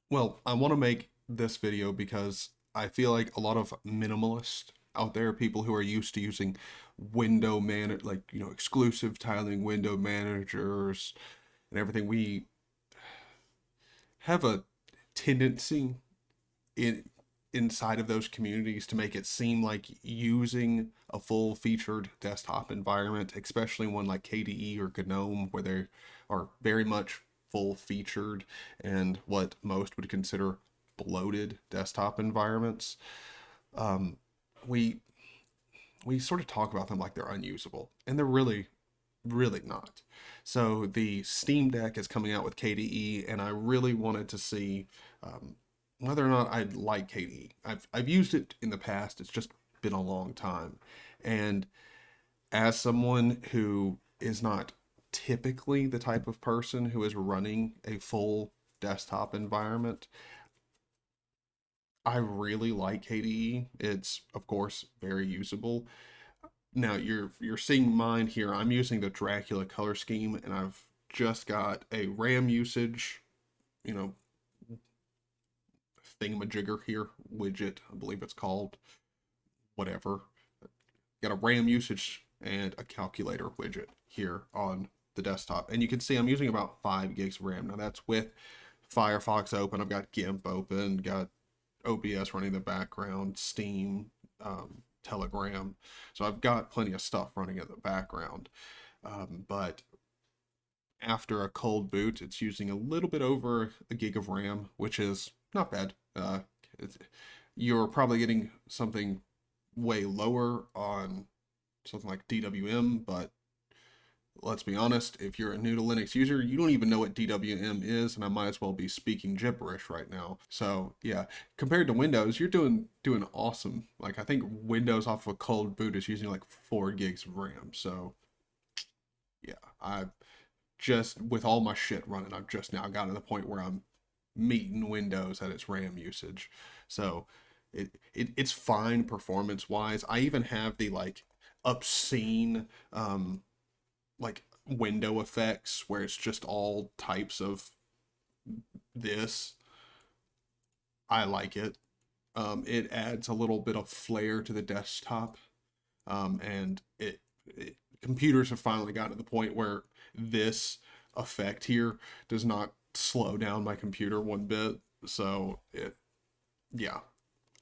Well, I want to make this video because I feel like a lot of minimalists out there, people who are used to using window man like exclusive tiling window managers and everything, we have a tendency in inside of those communities to make it seem like using a full featured desktop environment, especially one like KDE or GNOME, where they are very much full featured and what most would consider bloated desktop environments. Um, we we sort of talk about them like they're unusable, and they're really not. So the Steam Deck is coming out with KDE, and I really wanted to see um, whether or not I'd like KDE. I've used it in the past. It's just been a long time, and as someone who is not typically the type of person who is running a full desktop environment, I really like KDE. It's of course very usable. Now you're seeing mine here. I'm using the Dracula color scheme, and I've just got a RAM usage, you know, thingamajigger here, widget, I believe it's called, whatever. Got a RAM usage and a calculator widget here on the desktop. And you can see I'm using about 5 gigs of RAM. Now that's with Firefox open. I've got GIMP open, got OBS running in the background, Steam, Telegram. So I've got plenty of stuff running in the background. But after a cold boot, it's using a little bit over a gig of RAM, which is not bad. You're probably getting something way lower on something like DWM, but let's be honest, if you're a new to Linux user, you don't even know what DWM is, and I might as well be speaking gibberish right now. So yeah, compared to Windows, you're doing awesome. Like I think Windows off of a cold boot is using like 4 gigs of RAM. So yeah, I just with all my shit running, I've just now gotten to the point where I'm meeting Windows at its RAM usage. So it's fine performance wise. I even have the like obscene like window effects where it's just all types of this. I like it. It adds a little bit of flair to the desktop, and computers have finally gotten to the point where this effect here does not slow down my computer one bit. So yeah,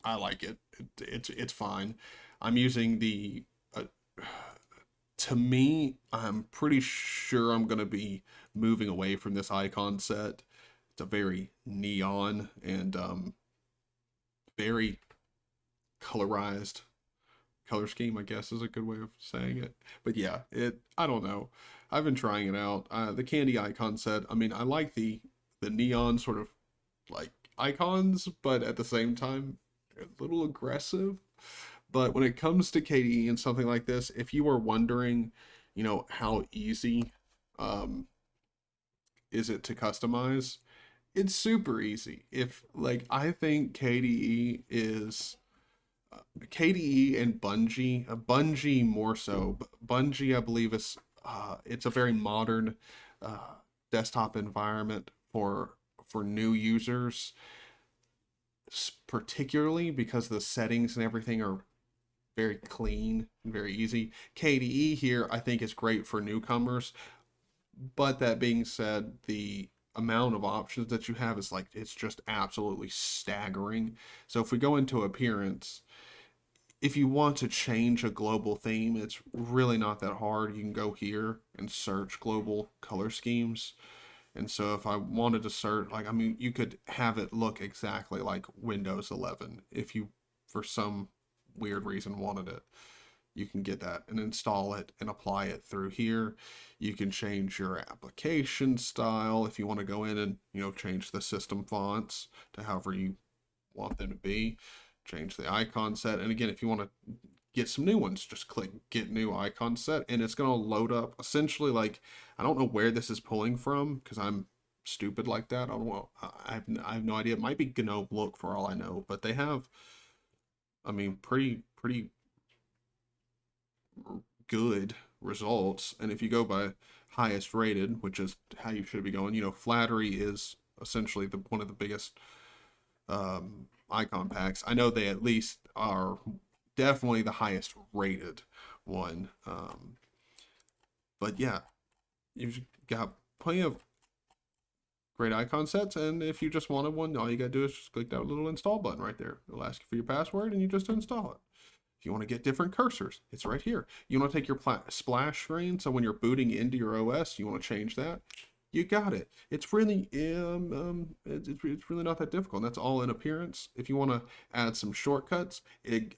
I like it. It's fine. I'm using the to me, I'm pretty sure I'm going to be moving away from this icon set. It's a very neon and very colorized color scheme, I guess is a good way of saying it. But yeah, I don't know. I've been trying it out. The candy icon set, I mean, I like the neon sort of like icons, but at the same time, they're a little aggressive. But when it comes to KDE and something like this, if you are wondering, how easy um, is it to customize, it's super easy. If like I think KDE and Bungie, Bungie more so. Bungie, I believe, is it's a very modern uh, desktop environment for new users, particularly because the settings and everything are very clean and very easy. KDE here, I think, is great for newcomers. But that being said, the amount of options that you have is like, it's just absolutely staggering. So if we go into appearance, if you want to change a global theme, it's really not that hard. You can go here and search global color schemes. And so if I wanted to search, like, I mean, you could have it look exactly like Windows 11 if you, for some weird reason, wanted it. You can get that and install it and apply it through here. You can change your application style if you want to go in and, change the system fonts to however you want them to be. Change the icon set. And again, if you want to get some new ones, just click get new icon set and it's going to load up essentially like, I don't know where this is pulling from because I'm stupid like that. I don't know. I have no idea. It might be GNOME look for all I know, but they have, I mean, pretty good results. And if you go by highest rated, which is how you should be going, flattery is essentially one of the biggest icon packs. I know they at least are definitely the highest rated one. But yeah, you've got plenty of great icon sets, and if you just wanted one, all you gotta do is just click that little install button right there. It'll ask you for your password, and you just install it. If you want to get different cursors, it's right here. You want to take your splash screen, so when you're booting into your OS, you want to change that. You got it. It's really it's really not that difficult. And that's all in appearance. If you want to add some shortcuts,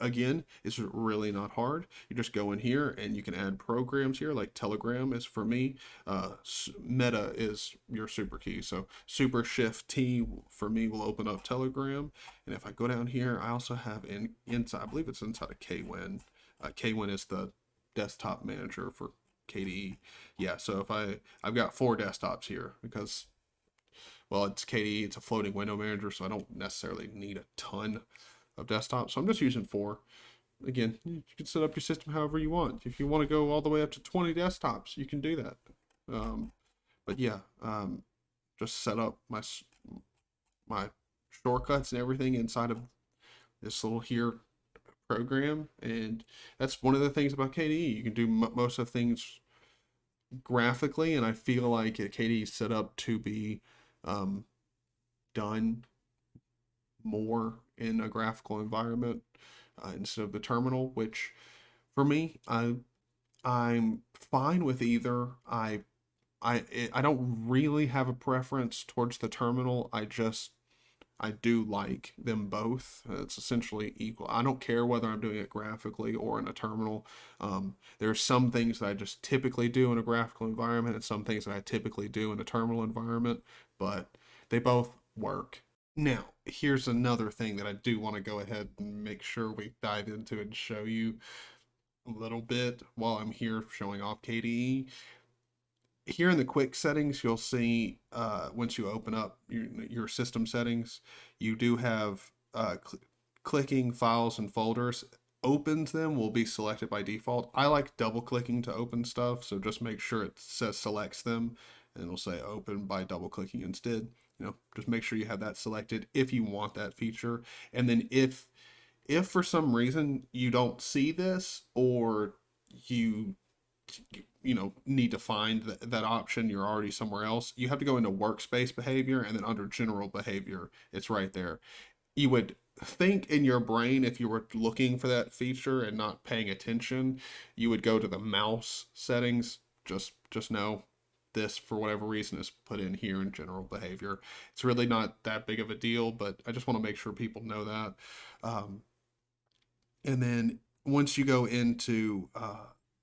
again, it's really not hard. You just go in here and you can add programs here, like Telegram is for me. Meta is your super key. So Super Shift T for me will open up Telegram. And if I go down here, I also have inside, I believe it's inside of KWin. KWin is the desktop manager for KDE. Yeah, so if I've got 4 desktops here because, well, it's KDE, it's a floating window manager, so I don't necessarily need a ton of desktops. So I'm just using 4. Again, you can set up your system however you want. If you want to go all the way up to 20 desktops, you can do that. But yeah, just set up my shortcuts and everything inside of this little here program, and that's one of the things about KDE. You can do most of the things graphically, and I feel like KDE is set up to be done more in a graphical environment instead of the terminal, which for me, I'm fine with either. I don't really have a preference towards the terminal. I do like them both. It's essentially equal. I don't care whether I'm doing it graphically or in a terminal. There are some things that I just typically do in a graphical environment and some things that I typically do in a terminal environment, but they both work. Now, here's another thing that I do want to go ahead and make sure we dive into and show you a little bit while I'm here showing off KDE. Here in the quick settings, you'll see once you open up your system settings, you do have clicking files and folders. Opens them will be selected by default. I like double clicking to open stuff, so just make sure it says selects them and it'll say open by double clicking instead. Just make sure you have that selected if you want that feature. And then if for some reason you don't see this, or you need to find that option, you're already somewhere else, you have to go into workspace behavior, and then under general behavior, it's right there. You would think in your brain, if you were looking for that feature and not paying attention, you would go to the mouse settings. Just know this, for whatever reason, is put in here in general behavior. It's really not that big of a deal, but I just want to make sure people know that. And then once you go into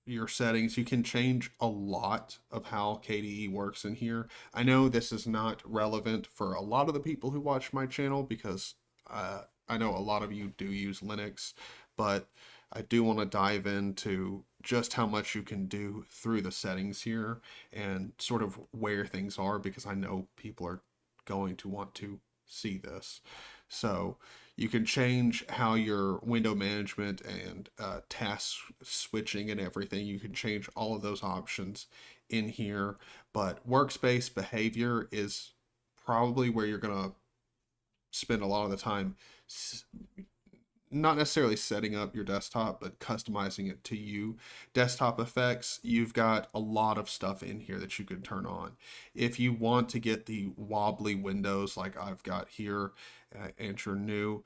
your settings, you can change a lot of how KDE works in here. I know this is not relevant for a lot of the people who watch my channel because I know a lot of you do use Linux, but I do want to dive into just how much you can do through the settings here and sort of where things are, because I know people are going to want to see this. So you can change how your window management and task switching and everything, you can change all of those options in here. But workspace behavior is probably where you're going to spend a lot of the time, not necessarily setting up your desktop, but customizing it to you. Desktop effects, you've got a lot of stuff in here that you could turn on. If you want to get the wobbly windows like I've got here, and you're new,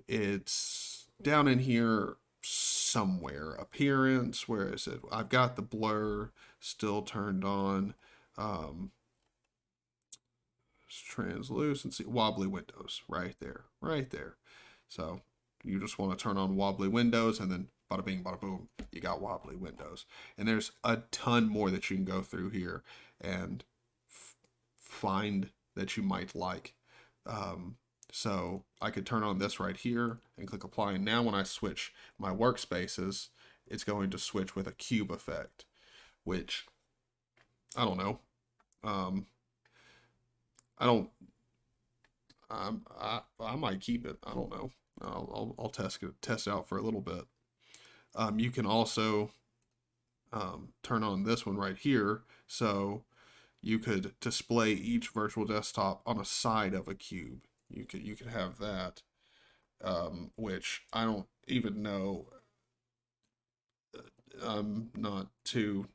it's down in here somewhere. Appearance, where is it? I've got the blur still turned on. Translucency, wobbly windows, right there. So you just want to turn on wobbly windows, and then bada bing, bada boom, you got wobbly windows. And there's a ton more that you can go through here and find that you might like. So I could turn on this right here and click apply. And now when I switch my workspaces, it's going to switch with a cube effect, which I don't know. I might keep it. I don't know. I'll test it out for a little bit. You can also turn on this one right here. So you could display each virtual desktop on a side of a cube. You could have that, which I don't even know. I'm not too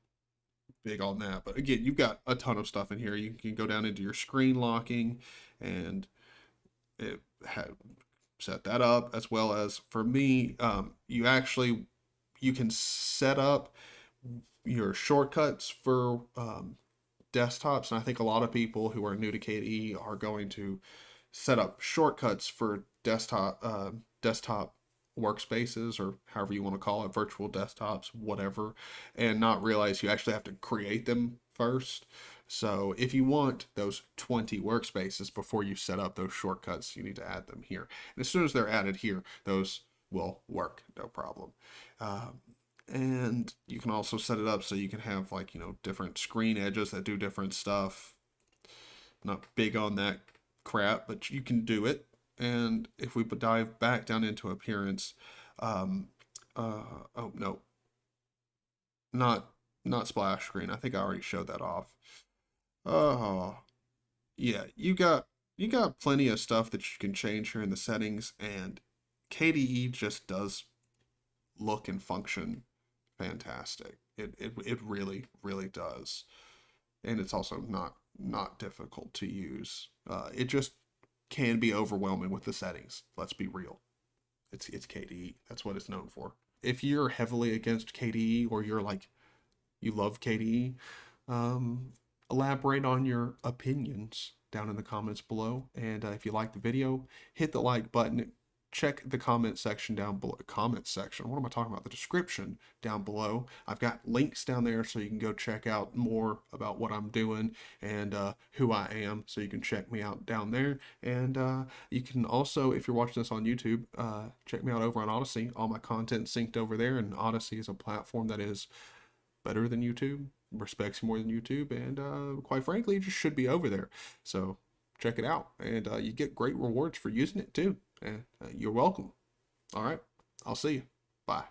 big on that, but again, you've got a ton of stuff in here. You can go down into your screen locking and it had set that up, as well as for me, you can set up your shortcuts for desktops, and I think a lot of people who are new to KDE are going to set up shortcuts for desktop workspaces, or however you want to call it, virtual desktops, whatever, and not realize you actually have to create them first. So if you want those 20 workspaces before you set up those shortcuts, you need to add them here. And as soon as they're added here, those will work, no problem. And you can also set it up so you can have, like, different screen edges that do different stuff. Not big on that crap, but you can do it. And if we dive back down into appearance, oh no, not splash screen. I think I already showed that off. Oh, yeah, you got plenty of stuff that you can change here in the settings, and KDE just does look and function fantastic. It really really does, and it's also not difficult to use. It just can be overwhelming with the settings. Let's be real. It's KDE. That's what it's known for. If you're heavily against KDE, or you're like, you love KDE, elaborate on your opinions down in the comments below. And if you like the video, hit the like button. Check the comment section down below. Comment section. What am I talking about? The description down below. I've got links down there so you can go check out more about what I'm doing and who I am. So you can check me out down there. And you can also, if you're watching this on YouTube, check me out over on Odyssey. All my content synced over there. And Odyssey is a platform that is better than YouTube, respects more than YouTube, and quite frankly, it just should be over there. So check it out, and you get great rewards for using it too. And you're welcome. All right, I'll see you. Bye.